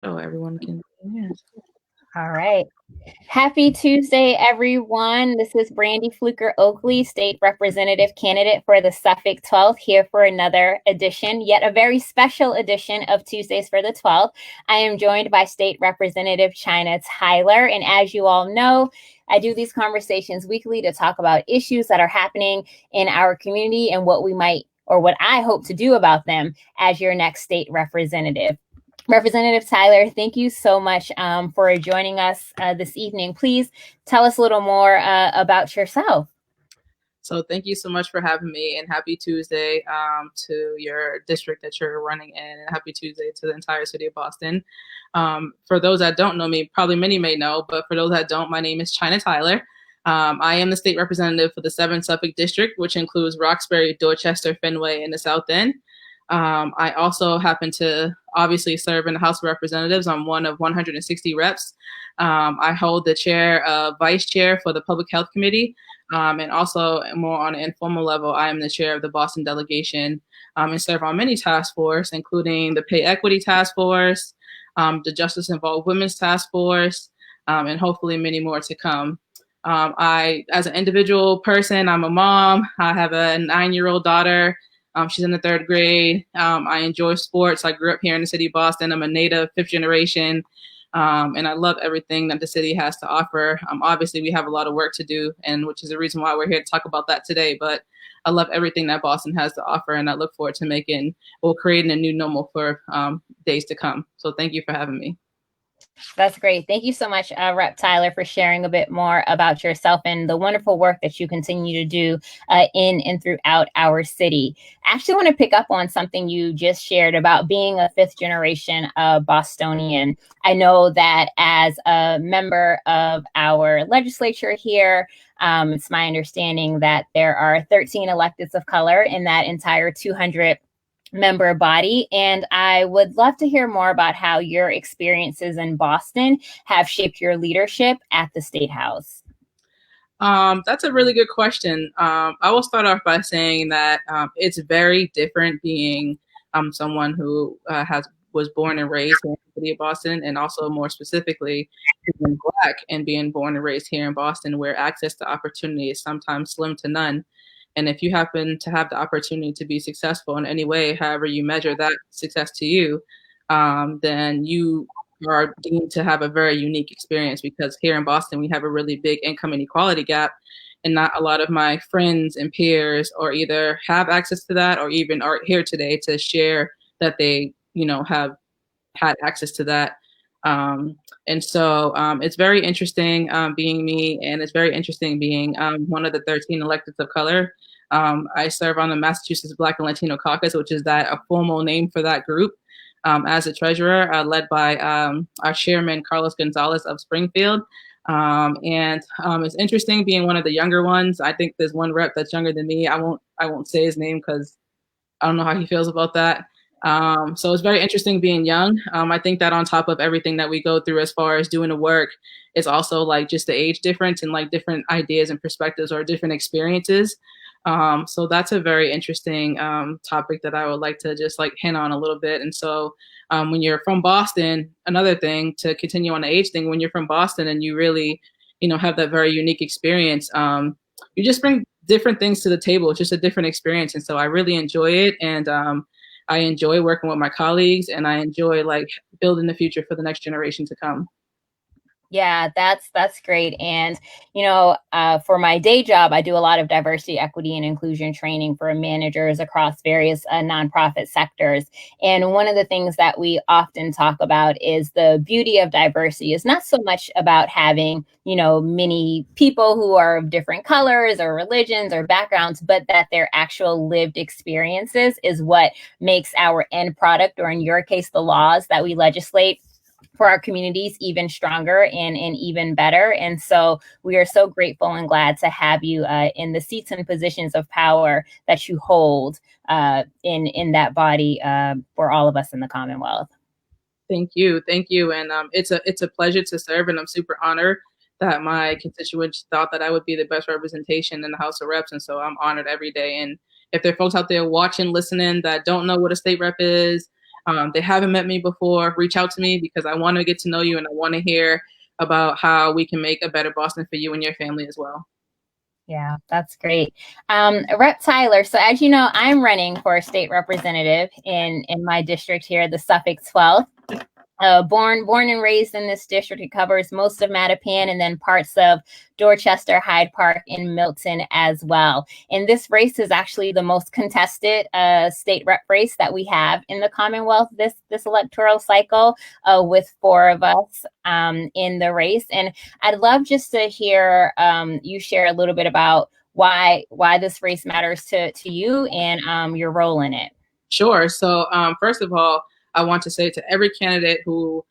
So everyone can hear. All right. Happy Tuesday, everyone. This is Brandy Fluker-Oakley, State Representative Candidate for the Suffolk 12th, here for another edition, yet a very special edition of Tuesdays for the 12th. I am joined by State Representative Chynah Tyler. And as you all know, I do these conversations weekly to talk about issues that are happening in our community and what we might or what I hope to do about them as your next state representative. Representative Tyler, thank you so much for joining us this evening. Please tell us a little more about yourself. So thank you so much for having me, and happy Tuesday to your district that you're running in, and happy Tuesday to the entire city of Boston. For those that don't know me, probably many may know, but for those that don't, my name is Chynah Tyler. I am the state representative for the 7th Suffolk District, which includes Roxbury, Dorchester, Fenway, and the South End. I also happen to obviously serve in the House of Representatives. I'm one of 160 reps. I hold the chair of vice chair for the Public Health Committee. And also, more on an informal level, I am the chair of the Boston delegation and serve on many task forces, including the Pay Equity Task Force, the Justice Involved Women's Task Force, and hopefully many more to come. As an individual person, I'm a mom. I have a 9-year-old daughter. She's in the 3rd grade. I enjoy sports. I grew up here in the city of Boston. I'm a native 5th generation. And I love everything that the city has to offer. Obviously, we have a lot of work to do, and which is the reason why we're here to talk about that today. But I love everything that Boston has to offer, and I look forward to creating a new normal for days to come. So thank you for having me. That's great. Thank you so much, Rep. Tyler, for sharing a bit more about yourself and the wonderful work that you continue to do in and throughout our city. I actually want to pick up on something you just shared about being a 5th generation Bostonian. I know that as a member of our legislature here, it's my understanding that there are 13 electeds of color in that entire 200 member body. And I would love to hear more about how your experiences in Boston have shaped your leadership at the State House. That's a really good question. I will start off by saying that it's very different being someone who was born and raised in the city of Boston, and also more specifically being Black and being born and raised here in Boston, where access to opportunity is sometimes slim to none. And if you happen to have the opportunity to be successful in any way, however you measure that success to you, then you are deemed to have a very unique experience, because here in Boston, we have a really big income inequality gap. And not a lot of my friends and peers or either have access to that or even are here today to share that they, have had access to that. And so it's very interesting being me, and it's very interesting being one of the 13 electeds of color. I serve on the Massachusetts Black and Latino Caucus, which is a formal name for that group, as a treasurer, led by our chairman, Carlos Gonzalez of Springfield. And it's interesting being one of the younger ones. I think there's one rep that's younger than me. I won't say his name because I don't know how he feels about that. So it's very interesting being young. I think that on top of everything that we go through as far as doing the work, it's also like just the age difference and like different ideas and perspectives or different experiences. So that's a very interesting topic that I would like to just like hint on a little bit. And so when you're from Boston, another thing to continue on the age thing, when you're from Boston and you really, have that very unique experience, you just bring different things to the table. It's just a different experience. And so I really enjoy it. And I enjoy working with my colleagues, and I enjoy like building the future for the next generation to come. Yeah, that's great. And for my day job, I do a lot of diversity, equity, and inclusion training for managers across various nonprofit sectors. And one of the things that we often talk about is the beauty of diversity is not so much about having many people who are of different colors or religions or backgrounds, but that their actual lived experiences is what makes our end product, or in your case, the laws that we legislate for our communities, even stronger and even better. And so we are so grateful and glad to have you in the seats and positions of power that you hold in that body for all of us in the Commonwealth. Thank you, and it's a pleasure to serve, and I'm super honored that my constituents thought that I would be the best representation in the House of Reps, and so I'm honored every day. And if there are folks out there watching, listening that don't know what a state rep is, they haven't met me before, reach out to me because I want to get to know you and I want to hear about how we can make a better Boston for you and your family as well. Yeah, that's great. Rep Tyler, so as you know, I'm running for a state representative in my district here, the Suffolk 12th. Born and raised in this district. It covers most of Mattapan and then parts of Dorchester, Hyde Park, and Milton as well. And this race is actually the most contested state rep race that we have in the Commonwealth this electoral cycle, with 4 of us in the race. And I'd love just to hear you share a little bit about why this race matters to you and your role in it. Sure. So first of all, I want to say to every candidate who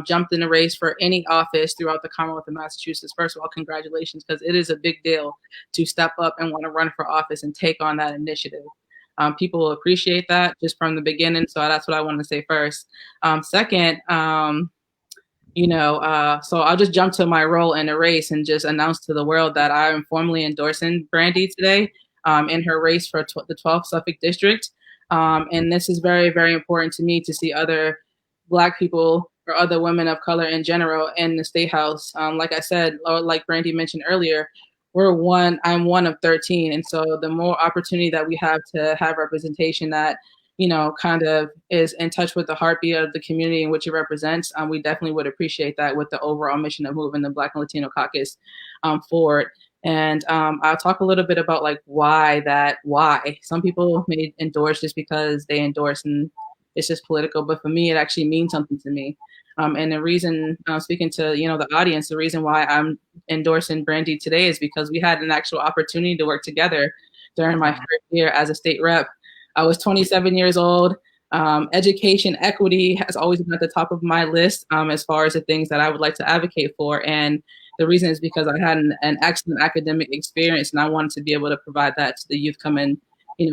jumped in the race for any office throughout the Commonwealth of Massachusetts, first of all, congratulations, because it is a big deal to step up and want to run for office and take on that initiative. People will appreciate that just from the beginning. So that's what I want to say first. Second, so I'll just jump to my role in the race and just announce to the world that I am formally endorsing Brandy today in her race for the 12th Suffolk District. And this is very, very important to me to see other Black people or other women of color in general in the State House. Like I said, or like Brandy mentioned earlier, I'm one of 13. And so the more opportunity that we have to have representation that, kind of is in touch with the heartbeat of the community in which it represents, we definitely would appreciate that with the overall mission of moving the Black and Latino caucus forward. And I'll talk a little bit about like why some people may endorse just because they endorse and it's just political, but for me, it actually means something to me. And the reason, speaking to the audience, the reason why I'm endorsing Brandy today is because we had an actual opportunity to work together during my first year as a state rep. I was 27 years old. Education equity has always been at the top of my list as far as the things that I would like to advocate for. And the reason is because I had an excellent academic experience and I wanted to be able to provide that to the youth coming,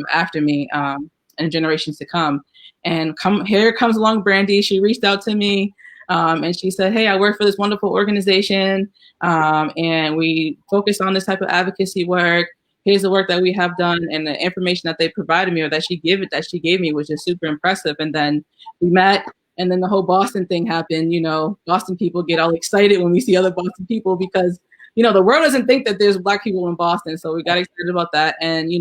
after me and generations to come. And here comes along Brandy. She reached out to me and she said, hey, I work for this wonderful organization and we focus on this type of advocacy work. Here's the work that we have done and the information that they provided me or that she gave me was just super impressive. And then we met and then the whole Boston thing happened. Boston people get all excited when we see other Boston people because, the world doesn't think that there's Black people in Boston. So we got excited about that. And, we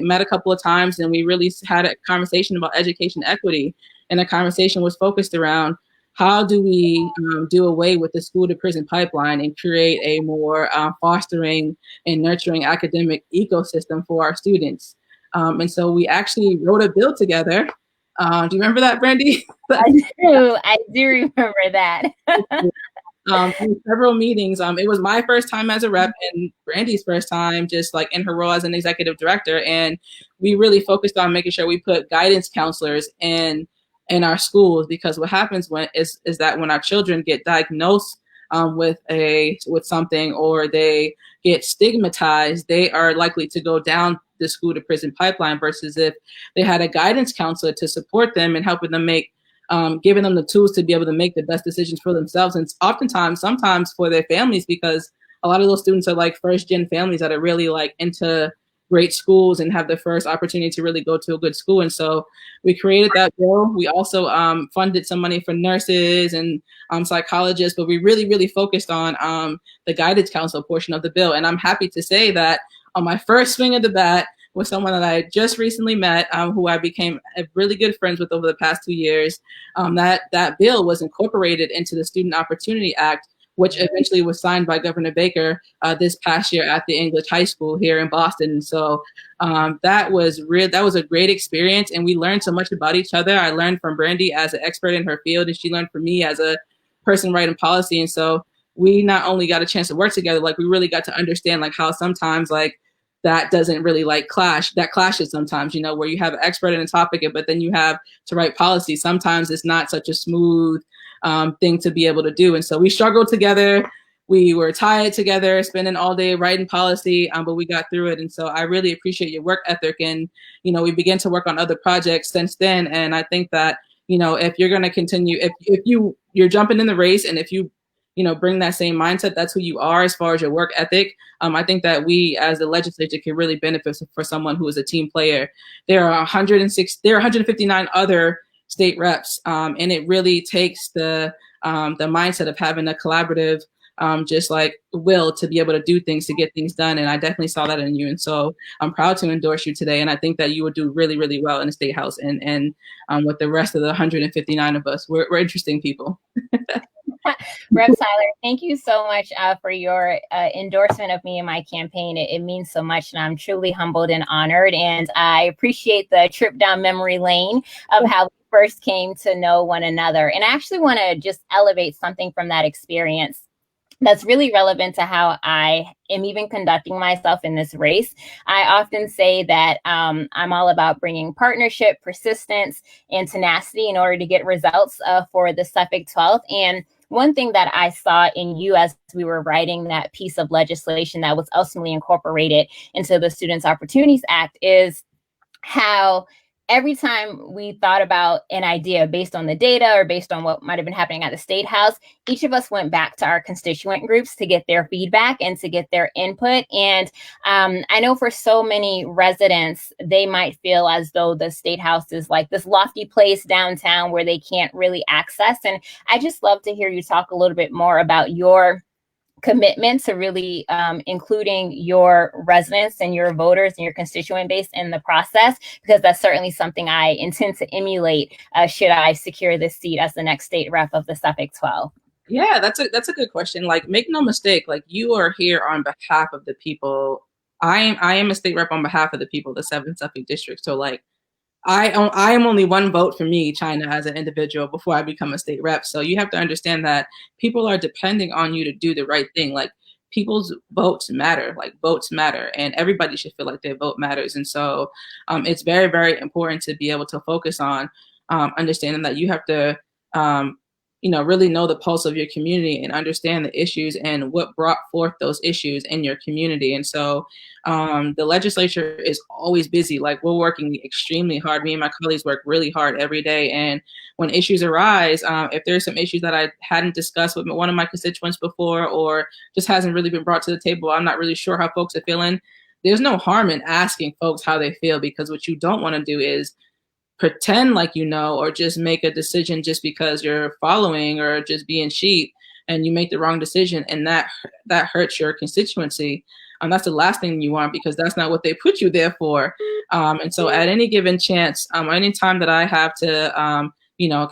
met a couple of times and we really had a conversation about education equity. And the conversation was focused around how do we do away with the school to prison pipeline and create a more fostering and nurturing academic ecosystem for our students. And so we actually wrote a bill together. Do you remember that, Brandy? I do remember that. In several meetings. It was my first time as a rep and Brandy's first time just like in her role as an executive director. And we really focused on making sure we put guidance counselors in our schools, because what happens is that when our children get diagnosed with something or they get stigmatized, they are likely to go down the school to prison pipeline versus if they had a guidance counselor to support them and helping them make giving them the tools to be able to make the best decisions for themselves and sometimes for their families, because a lot of those students are like first gen families that are really like into great schools and have the first opportunity to really go to a good school. And so we created that bill. We also funded some money for nurses and psychologists, but we really, really focused on the guidance council portion of the bill. And I'm happy to say that on my first swing of the bat with someone that I just recently met, who I became really good friends with over the past 2 years, that bill was incorporated into the Student Opportunity Act, which eventually was signed by Governor Baker this past year at the English High School here in Boston. So that was a great experience, and we learned so much about each other. I learned from Brandy as an expert in her field, and she learned from me as a person writing policy. And so we not only got a chance to work together, like we really got to understand like how sometimes like that doesn't really like clashes sometimes, where you have an expert in a topic, but then you have to write policy. Sometimes it's not such a smooth thing to be able to do. And so we struggled together. We were tired together, spending all day writing policy, but we got through it. And so I really appreciate your work ethic. And, we began to work on other projects since then. And I think that, if you're going to continue, if you're jumping in the race and if you bring that same mindset, that's who you are as far as your work ethic. I think that we as the legislature can really benefit for someone who is a team player. There are 159 other state reps. And it really takes the mindset of having a collaborative, just like will to be able to do things to get things done. And I definitely saw that in you. And so I'm proud to endorse you today. And I think that you would do really, really well in the state house and with the rest of the 159 of us. We're interesting people. Rep Tyler, thank you so much for your endorsement of me in my campaign. It means so much, and I'm truly humbled and honored. And I appreciate the trip down memory lane of how we first came to know one another. And I actually want to just elevate something from that experience that's really relevant to how I am even conducting myself in this race. I often say that I'm all about bringing partnership, persistence, and tenacity in order to get results for the Suffolk 12th. And one thing that I saw in you as we were writing that piece of legislation that was ultimately incorporated into the Students' Opportunities Act is how every time we thought about an idea based on the data or based on what might have been happening at the State House, each of us went back to our constituent groups to get their feedback and to get their input. And I know for so many residents, they might feel as though the State House is like this lofty place downtown where they can't really access. And I just love to hear you talk a little bit more about your commitment to really including your residents and your voters and your constituent base in the process, because that's certainly something I intend to emulate should I secure this seat as the next state rep of the Suffolk 12. Yeah, that's a good question. Like, make no mistake, like you are here on behalf of the people. I am a state rep on behalf of the people, the 7th Suffolk district. So like I am only one vote for me, Chynah, as an individual before I become a state rep. So you have to understand that people are depending on you to do the right thing. Like people's votes matter, like votes matter, and everybody should feel like their vote matters. And so it's very, very important to be able to focus on understanding that you have to, really know the pulse of your community and understand the issues and what brought forth those issues in your community. And so the legislature is always busy. Like we're working extremely hard. Me and my colleagues work really hard every day. And when issues arise, if there's some issues that I hadn't discussed with one of my constituents before, or just hasn't really been brought to the table, I'm not really sure how folks are feeling. There's no harm in asking folks how they feel, because what you don't want to do is pretend like or just make a decision just because you're following or just being sheep and you make the wrong decision, and that hurts your constituency. That's the last thing you want, because that's not what they put you there for. And so at any given chance, any time that I have to,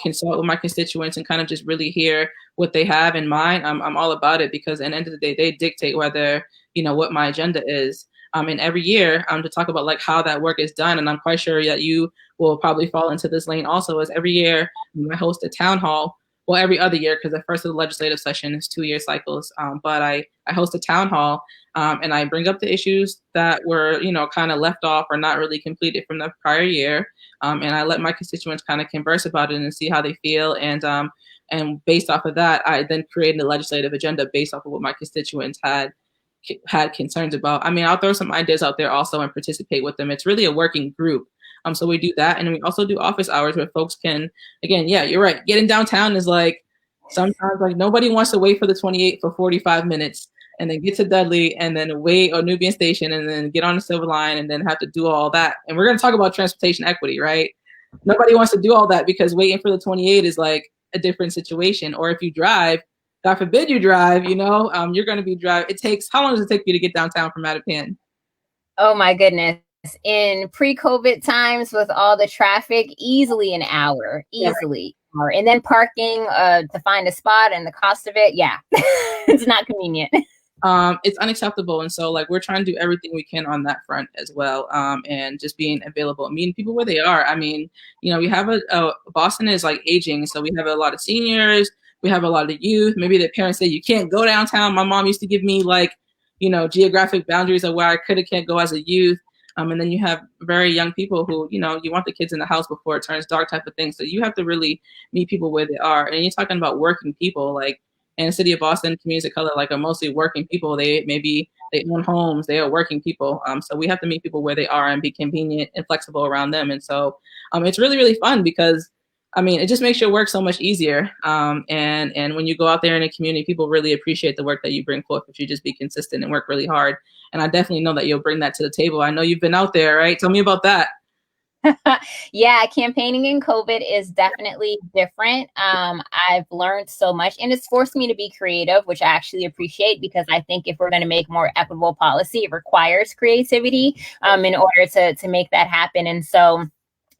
consult with my constituents and kind of just really hear what they have in mind, I'm all about it, because at the end of the day, they dictate whether, what my agenda is. And every year to talk about like how that work is done. And I'm quite sure that you will probably fall into this lane also, as every year I host a town hall. Well, every other year, because the first of the legislative session is 2-year cycles. But I host a town hall and I bring up the issues that were, kind of left off or not really completed from the prior year. And I let my constituents kind of converse about it and see how they feel. And based off of that, I then created a legislative agenda based off of what my constituents had concerns about. I mean, I'll throw some ideas out there also and participate with them. It's really a working group. So we do that. And we also do office hours where folks can, again, yeah, you're right. Getting downtown is like, sometimes like nobody wants to wait for the 28 for 45 minutes and then get to Dudley and then wait or Nubian Station and then get on the Silver Line and then have to do all that. And we're going to talk about transportation equity, right? Nobody wants to do all that, because waiting for the 28 is like a different situation. Or if you drive, God forbid you drive, you're going to be driving. How long does it take you to get downtown from Mattapan? Oh my goodness. In pre-COVID times with all the traffic, easily an hour, easily. Yeah. And then parking to find a spot and the cost of it. Yeah, it's not convenient. It's unacceptable. And so like, we're trying to do everything we can on that front as well. And just being available, meeting people where they are. I mean, we have Boston is like aging. So we have a lot of seniors, we have a lot of youth. Maybe their parents say you can't go downtown. My mom used to give me like, geographic boundaries of where I could and can't go as a youth. And then you have very young people who, you want the kids in the house before it turns dark type of thing. So you have to really meet people where they are. And you're talking about working people, like in the city of Boston, communities of color, like are mostly working people. They own homes, they are working people. So we have to meet people where they are and be convenient and flexible around them. And so it's really, really fun, because it just makes your work so much easier. And when you go out there in a community, people really appreciate the work that you bring forth if you just be consistent and work really hard. And I definitely know that you'll bring that to the table. I know you've been out there, right? Tell me about that. Yeah, campaigning in COVID is definitely different. I've learned so much, and it's forced me to be creative, which I actually appreciate because I think if we're going to make more equitable policy, it requires creativity in order to make that happen. And so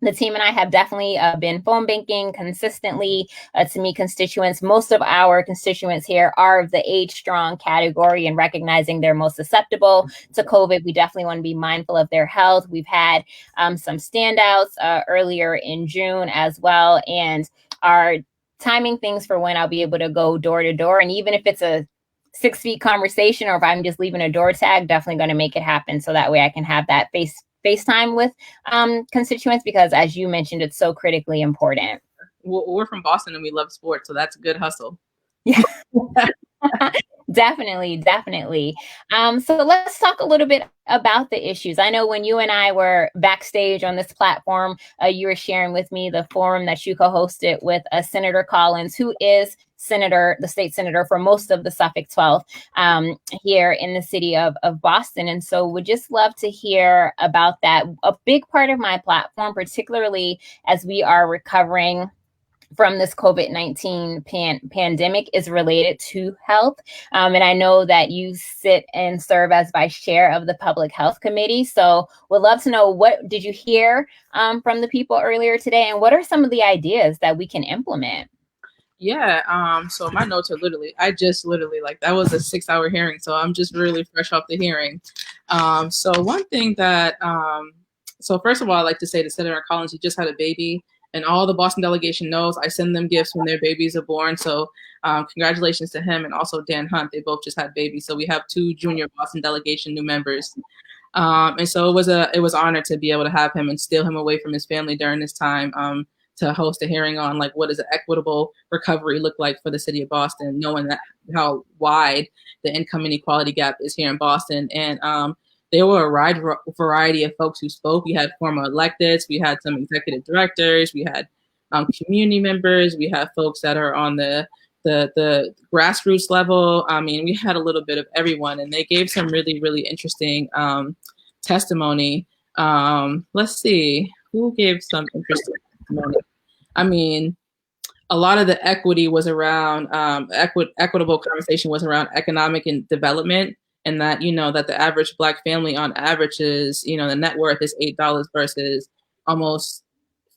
the team and I have definitely been phone banking consistently to meet constituents. Most of our constituents here are of the age strong category, and recognizing they're most susceptible to COVID, we definitely want to be mindful of their health. We've had some standouts earlier in June as well, and are timing things for when I'll be able to go door to door. And even if it's a 6 feet conversation, or if I'm just leaving a door tag, definitely going to make it happen so that way I can have that FaceTime with constituents, because as you mentioned, it's so critically important. We're from Boston and we love sports, so that's a good hustle. Yeah. Definitely, definitely. So let's talk a little bit about the issues. I know when you and I were backstage on this platform, you were sharing with me the forum that you co-hosted with Senator Collins, who is the state senator for most of the Suffolk 12th here in the city of Boston. And so would just love to hear about that. A big part of my platform, particularly as we are recovering from this COVID-19 pandemic, is related to health. And I know that you sit and serve as vice chair of the Public Health Committee. So would love to know, what did you hear from the people earlier today? And what are some of the ideas that we can implement? Yeah, so my notes are I just literally, like, that was a 6 hour hearing, so I'm just really fresh off the hearing. So one thing that, so first of all, I'd like to say to Senator Collins, he just had a baby, and all the Boston delegation knows I send them gifts when their babies are born. So congratulations to him, and also Dan Hunt. They both just had babies. So we have two junior Boston delegation new members. And so it was an honor to be able to have him and steal him away from his family during this time, to host a hearing on, like, what does an equitable recovery look like for the city of Boston, knowing that how wide the income inequality gap is here in Boston. And there were a wide variety of folks who spoke. We had former electeds, we had some executive directors, we had community members, we had folks that are on the grassroots level. I mean, we had a little bit of everyone, and they gave some really, really interesting testimony. Let's see, who gave some interesting testimony? I mean, a lot of the equity was around equitable conversation was around economic and development, and that, that the average Black family on average is, the net worth is $8 versus almost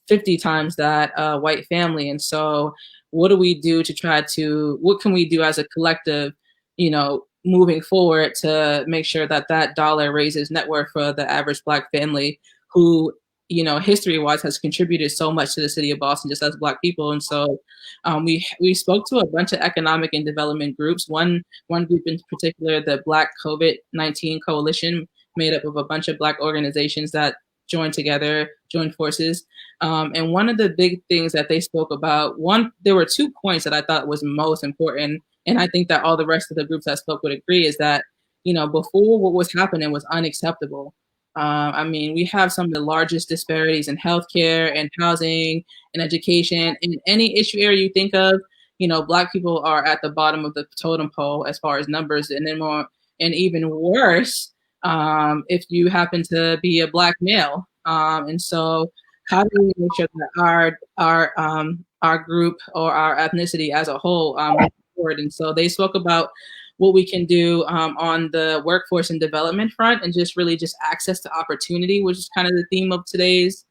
50 times that white family. And so what do we do to what can we do as a collective, moving forward to make sure that that dollar raises net worth for the average Black family who, history-wise has contributed so much to the city of Boston just as Black people. And so we spoke to a bunch of economic and development groups. One group in particular, the Black COVID-19 Coalition, made up of a bunch of Black organizations that joined forces. And one of the big things that they spoke about, there were 2 points that I thought was most important, and I think that all the rest of the groups that spoke would agree, is that, before, what was happening was unacceptable. I mean, we have some of the largest disparities in healthcare and housing and education. In any issue area you think of, Black people are at the bottom of the totem pole as far as numbers, and then more, and even worse, if you happen to be a Black male. And so, how do we make sure that our group or our ethnicity as a whole moves forward? And so they spoke about what we can do on the workforce and development front, and just really just access to opportunity, which is kind of the theme of today's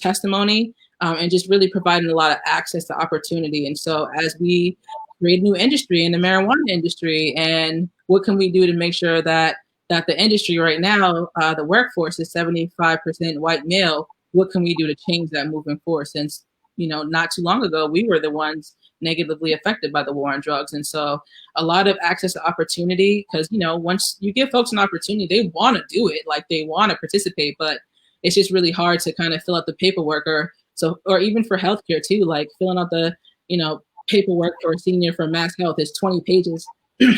testimony, and just really providing a lot of access to opportunity. And so as we create a new industry in the marijuana industry, and what can we do to make sure that the industry right now, the workforce is 75% white male, what can we do to change that moving forward? Since, not too long ago, we were the ones negatively affected by the war on drugs. And so a lot of access to opportunity, because, once you give folks an opportunity, they want to do it, like they want to participate, but it's just really hard to kind of fill out the paperwork, or even for healthcare too, like filling out the, paperwork for a senior for Mass Health is 20 pages.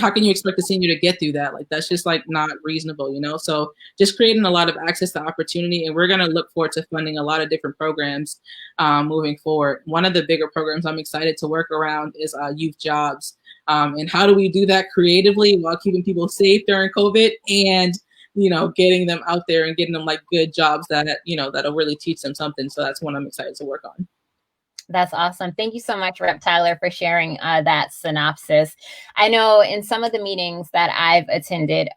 How can you expect a senior to get through that? Like, that's just like not reasonable, So just creating a lot of access to opportunity, and we're going to look forward to funding a lot of different programs moving forward. One of the bigger programs I'm excited to work around is youth jobs. And how do we do that creatively while keeping people safe during COVID, and getting them out there and getting them like good jobs that, that'll really teach them something. So that's one I'm excited to work on. That's awesome. Thank you so much, Rep. Tyler, for sharing that synopsis. I know in some of the meetings that I've attended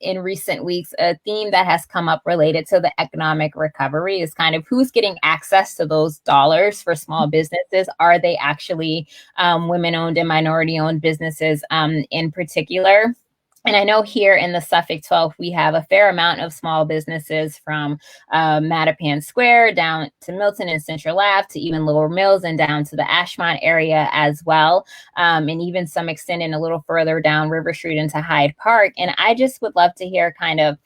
in recent weeks, a theme that has come up related to the economic recovery is kind of who's getting access to those dollars for small businesses. Are they actually women-owned and minority-owned businesses in particular? And I know here in the Suffolk 12, we have a fair amount of small businesses from Mattapan Square down to Milton and Central Ave to even Lower Mills and down to the Ashmont area as well. And even some extending a little further down River Street into Hyde Park. And I just would love to hear kind of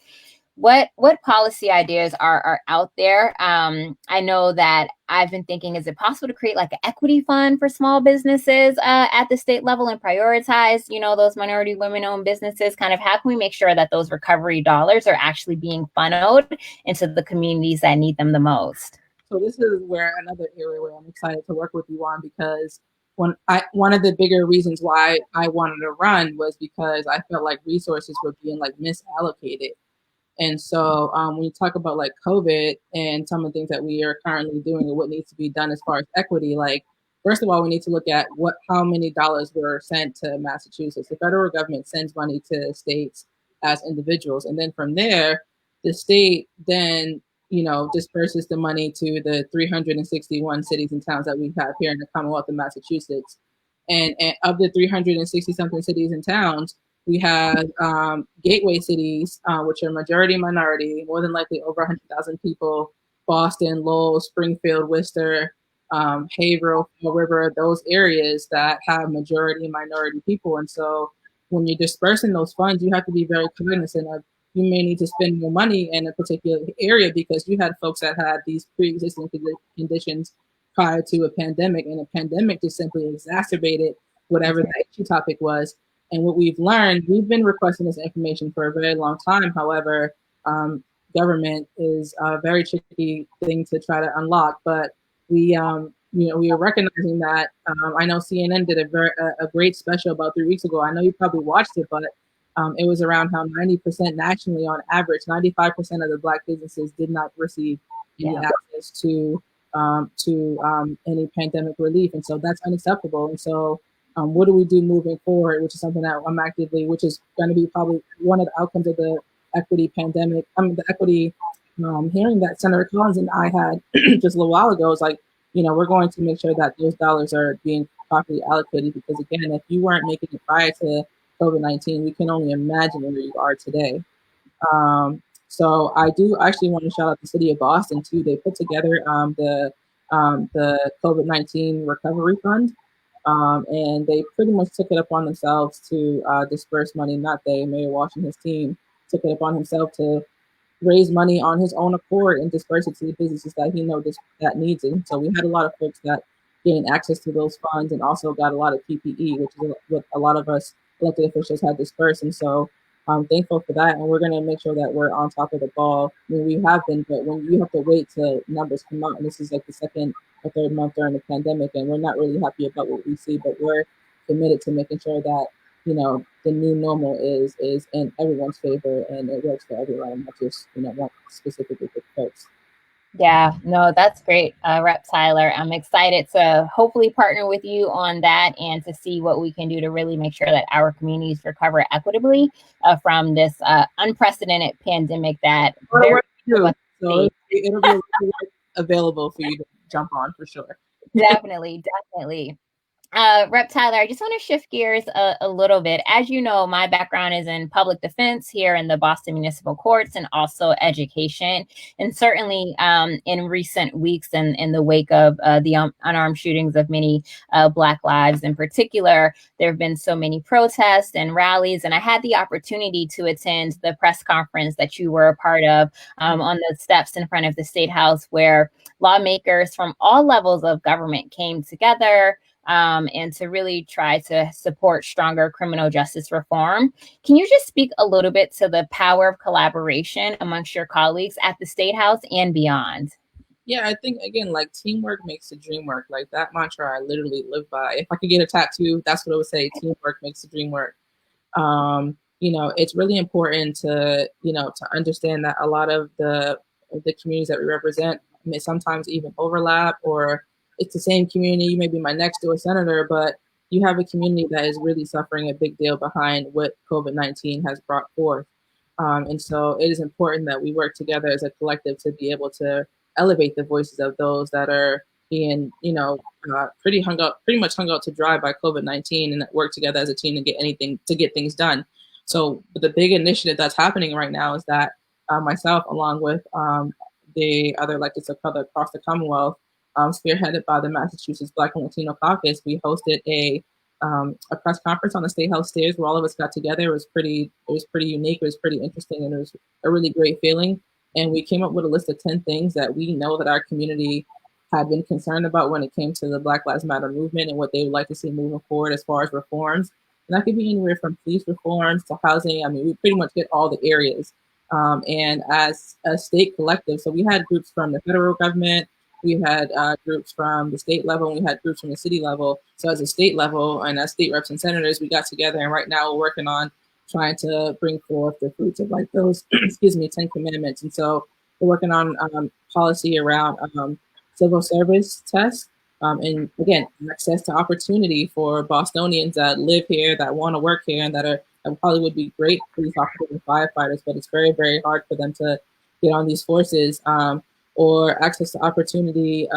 what policy ideas are out there. I know that I've been thinking, is it possible to create like an equity fund for small businesses at the state level and prioritize, those minority women-owned businesses? Kind of how can we make sure that those recovery dollars are actually being funneled into the communities that need them the most? So this is where another area where I'm excited to work with you on, because one of the bigger reasons why I wanted to run was because I felt like resources were being like misallocated. And so when you talk about like COVID and some of the things that we are currently doing and what needs to be done as far as equity, like first of all, we need to look at how many dollars were sent to Massachusetts. The federal government sends money to states as individuals, and then from there, the state then disperses the money to the 361 cities and towns that we have here in the Commonwealth of Massachusetts. And of the 360 something cities and towns, we have gateway cities, which are majority minority, more than likely over 100,000 people: Boston, Lowell, Springfield, Worcester, Haverhill, Fall River, those areas that have majority minority people. And so when you're dispersing those funds, you have to be very cognizant of, you may need to spend more money in a particular area because you had folks that had these pre-existing conditions prior to a pandemic, and a pandemic just simply exacerbated whatever the issue topic was. And what we've learned, we've been requesting this information for a very long time. However, government is a very tricky thing to try to unlock. But we are recognizing that. I know CNN did a great special about 3 weeks ago. I know you probably watched it, but it was around how 90% nationally, on average, 95% of the Black businesses did not receive any access to any pandemic relief, and so that's unacceptable. And so what do we do moving forward, which is something that I'm actively, which is going to be probably one of the outcomes of the equity pandemic. The equity hearing that Senator Collins and I had just a little while ago is like, we're going to make sure that those dollars are being properly allocated, because again, if you weren't making it prior to COVID-19, we can only imagine where you are today. So I do actually want to shout out the city of Boston too. They put together the COVID-19 recovery fund. And they pretty much took it upon themselves to disperse money. Not they, Mayor Walsh and his team took it upon himself to raise money on his own accord and disperse it to the businesses that he knows that needs it. So we had a lot of folks that gained access to those funds and also got a lot of PPE, which is what a lot of us elected officials had dispersed. And so I'm thankful for that. And we're going to make sure that we're on top of the ball. I mean, we have been, but when you have to wait till numbers come out, and this is like the second or third month during the pandemic, and we're not really happy about what we see, but we're committed to making sure that, the new normal is in everyone's favor and it works for everyone, not just, one specifically for folks. Yeah, no, that's great, Rep. Tyler. I'm excited to hopefully partner with you on that and to see what we can do to really make sure that our communities recover equitably from this unprecedented pandemic that so it'll be available for you to jump on for sure. Definitely. Rep. Tyler, I just want to shift gears a little bit. As you know, my background is in public defense here in the Boston Municipal Courts and also education. And certainly in recent weeks and in the wake of the unarmed shootings of many Black lives in particular, there have been so many protests and rallies. And I had the opportunity to attend the press conference that you were a part of on the steps in front of the State House, where lawmakers from all levels of government came together and to really try to support stronger criminal justice reform. Can you just speak a little bit to the power of collaboration amongst your colleagues at the State House and beyond? Yeah, I think, again, like, teamwork makes the dream work. Like, that mantra I literally live by. If I could get a tattoo, that's what I would say. Teamwork makes the dream work. it's really important to understand that a lot of the communities that we represent may sometimes even overlap, or it's the same community. You may be my next door senator, but you have a community that is really suffering a big deal behind what COVID-19 has brought forth. And so it is important that we work together as a collective to be able to elevate the voices of those that are being, pretty much hung out to dry by COVID-19, and work together as a team to get things done. So the big initiative that's happening right now is that myself, along with the other elected of color across the Commonwealth, spearheaded by the Massachusetts Black and Latino Caucus, we hosted a press conference on the State House stairs where all of us got together. It was pretty unique. It was pretty interesting, and it was a really great feeling. And we came up with a list of 10 things that we know that our community had been concerned about when it came to the Black Lives Matter movement and what they would like to see moving forward as far as reforms. And that could be anywhere from police reforms to housing. I mean, we pretty much hit all the areas. And as a state collective, so we had groups from the federal government, we had groups from the state level, and we had groups from the city level. So as a state level and as state reps and senators, we got together, and right now we're working on trying to bring forth the fruits of like those, excuse me, 10 commandments. And so we're working on policy around civil service tests. And again, access to opportunity for Bostonians that live here, that want to work here, and that probably would be great police officers and firefighters, but it's very, very hard for them to get on these forces. Or access to opportunity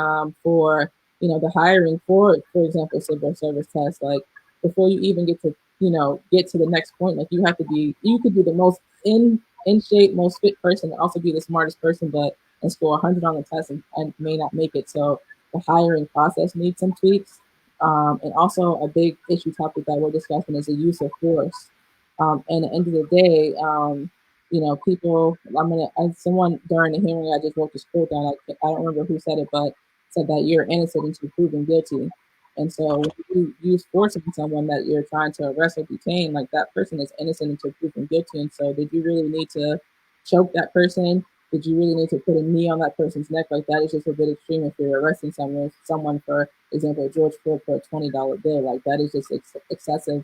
for the hiring for example, civil service tests. Like before you even get to the next point, like you could be the most in shape, most fit person, and also be the smartest person, but and score 100 on the test and may not make it. So the hiring process needs some tweaks. And also a big issue topic that we're discussing is the use of force. And at the end of the day, people. Someone during the hearing, I just wrote this quote down. I don't remember who said it, but said that you're innocent until proven guilty. And so when you use force on someone that you're trying to arrest or detain, like that person is innocent until proven guilty. And so did you really need to choke that person? Did you really need to put a knee on that person's neck? Like that is just a bit extreme if you're arresting someone for example, George Floyd for a $20 bill. Like that is just excessive,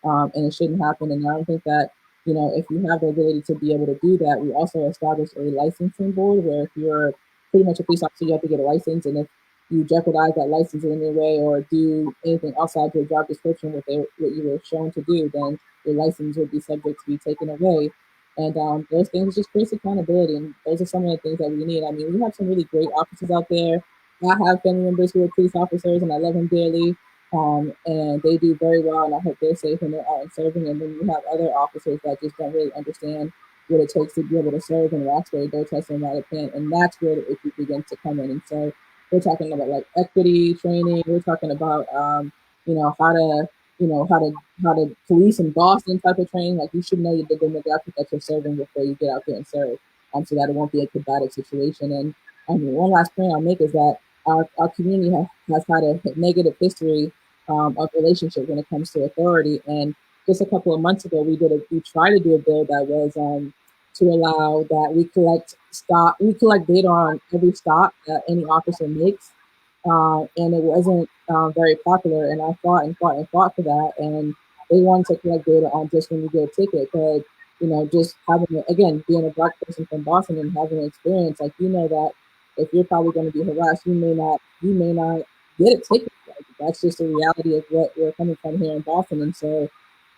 and it shouldn't happen. And I don't think that if you have the ability to be able to do that, we also established a licensing board where if you're pretty much a police officer, you have to get a license, and if you jeopardize that license in any way or do anything outside your job description, what you were shown to do, then your license would be subject to be taken away. And those things just create accountability, and those are some of the things that we need. I mean, we have some really great officers out there. I have family members who are police officers, and I love them dearly. And they do very well, and I hope they're safe when they're out and serving. And then you have other officers that just don't really understand what it takes to be able to serve in Roxbury, Dorchester, and Mattapan, and that's where the issue begins to come in. And so we're talking about like equity training. We're talking about how to how to police in Boston type of training. Like you should know the demographic that you're serving before you get out there and serve, so that it won't be a combative situation. And one last point I'll make is that our community has had a negative history of relationship when it comes to authority. And just a couple of months ago, we tried to do a bill that was to allow that we collect data on every stop that any officer makes, and it wasn't very popular. And I fought and fought and fought for that, and they wanted to collect data on just when you get a ticket, but just having again being a Black person from Boston and having an experience, like that if you're probably going to be harassed, you may not get a ticket. Like, that's just the reality of what we're coming from here in Boston. And so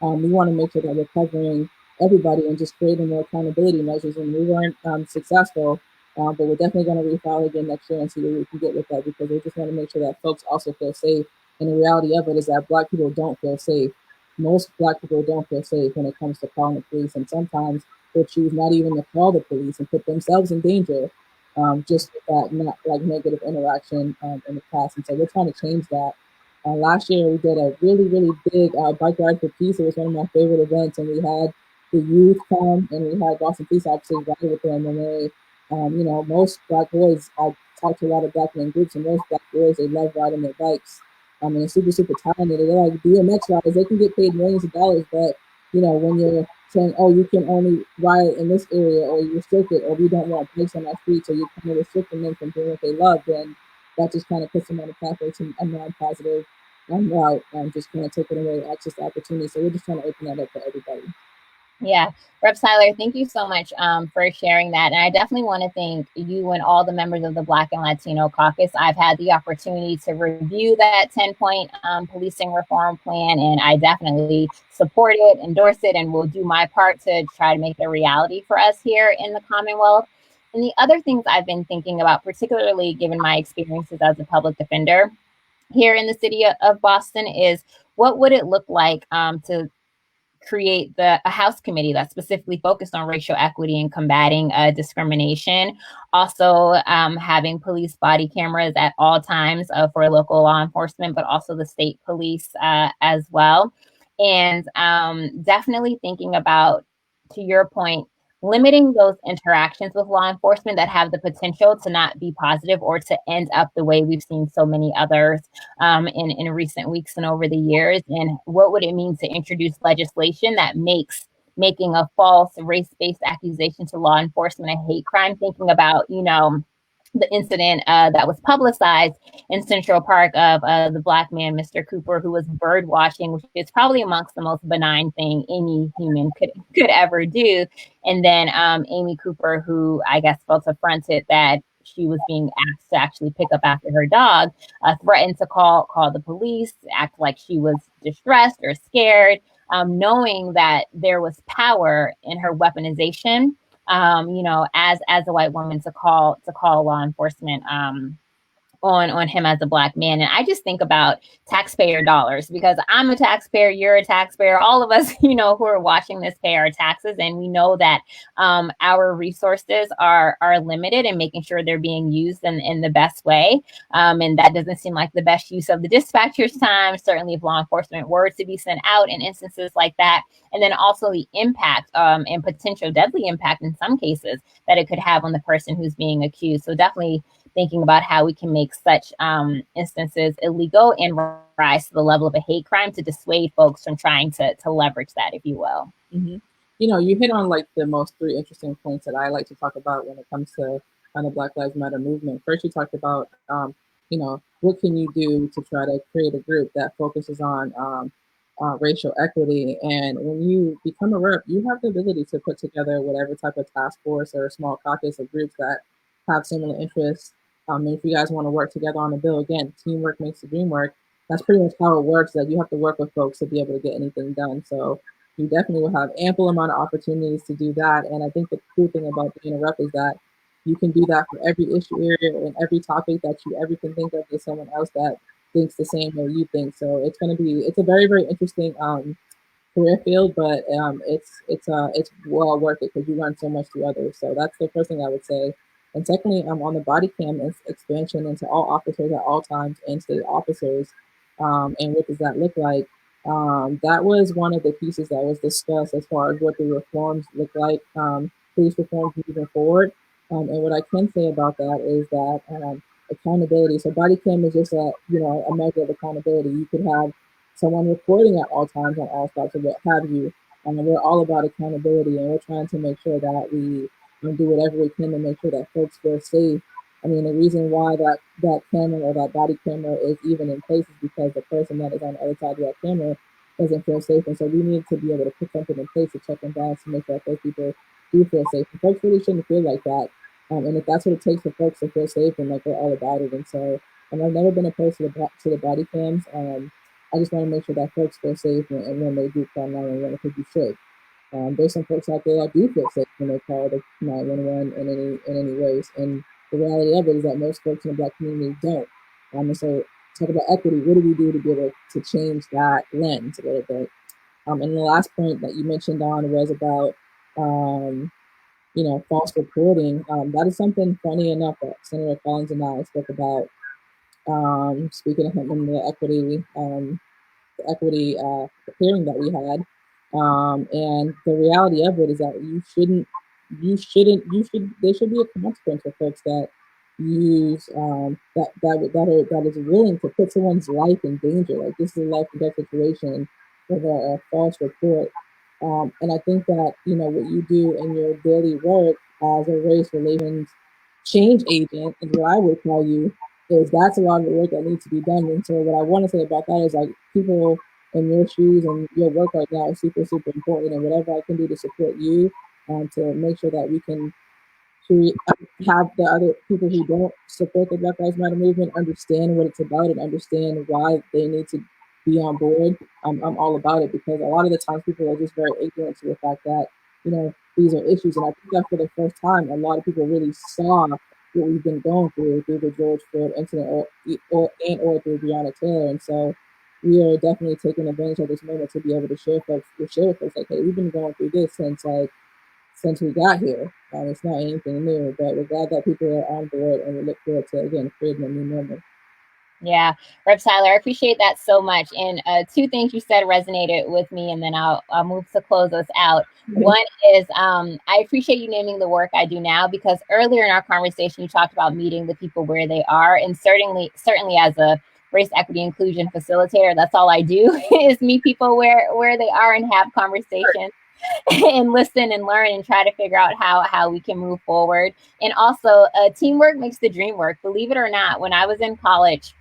we want to make sure that we're covering everybody and just creating more accountability measures. And we weren't successful, but we're definitely going to refile again next year and see what we can get with that, because we just want to make sure that folks also feel safe. And the reality of it is that Black people don't feel safe. Most Black people don't feel safe when it comes to calling the police, and sometimes they choose not even to call the police and put themselves in danger, just with that not like negative interaction in the past. And so we're trying to change that. Last year we did a really, really big bike ride for peace. It was one of my favorite events, and we had the youth come, and we had Boston police officers ride with them, and they, most Black boys, I talked to a lot of Black men groups, and most Black boys, they love riding their bikes. And they're super, super talented. They're like BMX riders. They can get paid millions of dollars, but when you're saying, oh, you can only ride in this area, or you restrict it, or we don't want bikes on our streets, or you're kind of restricting them from doing what they love, then that just kind of puts them on a pathway to a non-positive route, and just kind of taking away access to opportunity. So we're just trying to open that up for everybody. Yeah, Rep. Tyler, thank you so much for sharing that. And I definitely want to thank you and all the members of the Black and Latino caucus. I've had the opportunity to review that 10-point policing reform plan, and I definitely support it, endorse it, and will do my part to try to make it a reality for us here in the Commonwealth. And the other things I've been thinking about, particularly given my experiences as a public defender here in the city of Boston, is what would it look like to create a House committee that's specifically focused on racial equity and combating discrimination. Also, having police body cameras at all times for local law enforcement, but also the state police as well. And definitely thinking about, to your point, limiting those interactions with law enforcement that have the potential to not be positive or to end up the way we've seen so many others in recent weeks and over the years? And what would it mean to introduce legislation that makes making a false race-based accusation to law enforcement a hate crime? Thinking about, the incident that was publicized in Central Park of the Black man, Mr. Cooper, who was bird watching, which is probably amongst the most benign thing any human could ever do. And then Amy Cooper, who I guess felt affronted that she was being asked to actually pick up after her dog, threatened to call the police, act like she was distressed or scared, knowing that there was power in her weaponization, as a white woman, to call law enforcement on him as a Black man. And I just think about taxpayer dollars, because I'm a taxpayer, you're a taxpayer, all of us, who are watching this pay our taxes, and we know that our resources are limited, and making sure they're being used in the best way. And that doesn't seem like the best use of the dispatcher's time, certainly if law enforcement were to be sent out in instances like that. And then also the impact and potential deadly impact in some cases that it could have on the person who's being accused. So definitely thinking about how we can make such instances illegal and rise to the level of a hate crime to dissuade folks from trying to leverage that, if you will. Mm-hmm. You hit on like the most three interesting points that I like to talk about when it comes to the Black Lives Matter movement. First, you talked about, what can you do to try to create a group that focuses on racial equity. And when you become a rep, you have the ability to put together whatever type of task force or a small caucus of groups that have similar interests. And if you guys want to work together on a bill, again, teamwork makes the dream work. That's pretty much how it works. That you have to work with folks to be able to get anything done. So you definitely will have ample amount of opportunities to do that. And I think the cool thing about being a rep is that you can do that for every issue area and every topic that you ever can think of. There's someone else that thinks the same way you think. So it's a very, very interesting career field, but it's well worth it because you learn so much through others. So that's the first thing I would say. And secondly, on the body cam expansion into all officers at all times and state officers, and what does that look like? That was one of the pieces that was discussed as far as what the reforms look like, police reforms moving forward. And what I can say about that is that accountability. So body cam is just a measure of accountability. You could have someone reporting at all times on all stops or what have you. And we're all about accountability, and we're trying to make sure that we do whatever we can to make sure that folks feel safe. I mean, the reason why that camera or that body camera is even in place is because the person that is on the other side of that camera doesn't feel safe. And so we need to be able to put something in place to check and balance to make sure that those people do feel safe. And folks really shouldn't feel like that. And if that's what it takes for folks to feel safe, then like we're all about it. And so, and I've never been opposed to the body cams. I just want to make sure that folks feel safe and when they do call 911, because you should. There's some folks out there that do feel safe when they call the 911 in any ways. And the reality of it is that most folks in the Black community don't. And so talk about equity. What do we do to be able to change that lens a little bit? And the last point that you mentioned on was about false reporting. That is something funny enough that Senator Collins and I spoke about. Speaking of him in the equity hearing that we had. And the reality of it is that there should be a consequence for folks that use that is willing to put someone's life in danger. Like this is a life and death situation with a false report. And I think that, what you do in your daily work as a race relations change agent is what I would call you, is that's a lot of the work that needs to be done. And so what I want to say about that is like people in your shoes and your work right now is super, super important. And whatever I can do to support you, to make sure that we can have the other people who don't support the Black Lives Matter movement understand what it's about and understand why they need to be on board. I'm all about it because a lot of the times people are just very ignorant to the fact that, these are issues. And I think that for the first time, a lot of people really saw what we've been going through the George Floyd incident or through Breonna Taylor. And so we are definitely taking advantage of this moment to be able to share with folks like, hey, we've been going through this since we got here. It's not anything new, but we're glad that people are on board and we look forward to, again, creating a new normal. Yeah, Rep Tyler, I appreciate that so much. And two things you said resonated with me, and then I'll move to close us out. One is I appreciate you naming the work I do now, because earlier in our conversation you talked about meeting the people where they are, and certainly as a race equity inclusion facilitator, that's all I do is meet people where they are and have conversations and listen and learn and try to figure out how we can move forward. And also, teamwork makes the dream work. Believe it or not, when I was in college,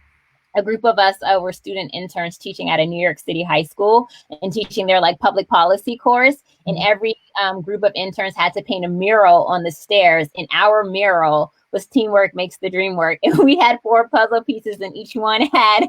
a group of us were student interns teaching at a New York City high school and teaching their like public policy course. And every group of interns had to paint a mural on the stairs. And our mural was teamwork makes the dream work. And we had 4 puzzle pieces and each one had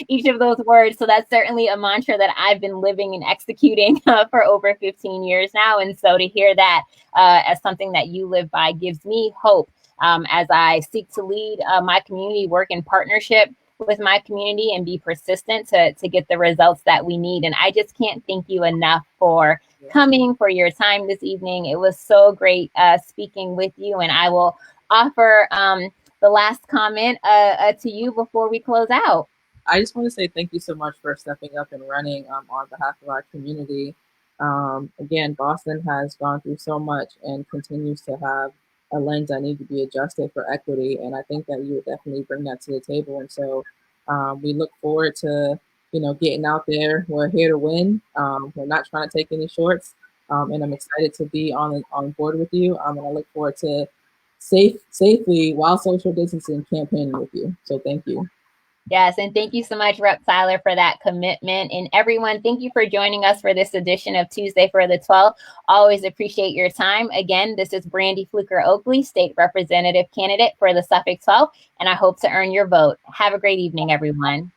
each of those words. So that's certainly a mantra that I've been living and executing for over 15 years now. And so to hear that as something that you live by gives me hope as I seek to lead my community, work in partnership with my community and be persistent to get the results that we need. And I just can't thank you enough for coming, for your time this evening. It was so great speaking with you. And I will offer the last comment to you before we close out. I just want to say thank you so much for stepping up and running on behalf of our community. Again, Boston has gone through so much and continues to have a lens that needs to be adjusted for equity. And I think that you would definitely bring that to the table. And so we look forward to, getting out there. We're here to win. We're not trying to take any shorts. And I'm excited to be on board with you. And I look forward to safely while social distancing campaigning with you. So thank you. Yes, and thank you so much, Rep Tyler, for that commitment. And everyone, thank you for joining us for this edition of Tuesday for the 12th. Always appreciate your time. Again, this is Brandy Fluker-Oakley, State Representative Candidate for the Suffolk 12, and I hope to earn your vote. Have a great evening, everyone.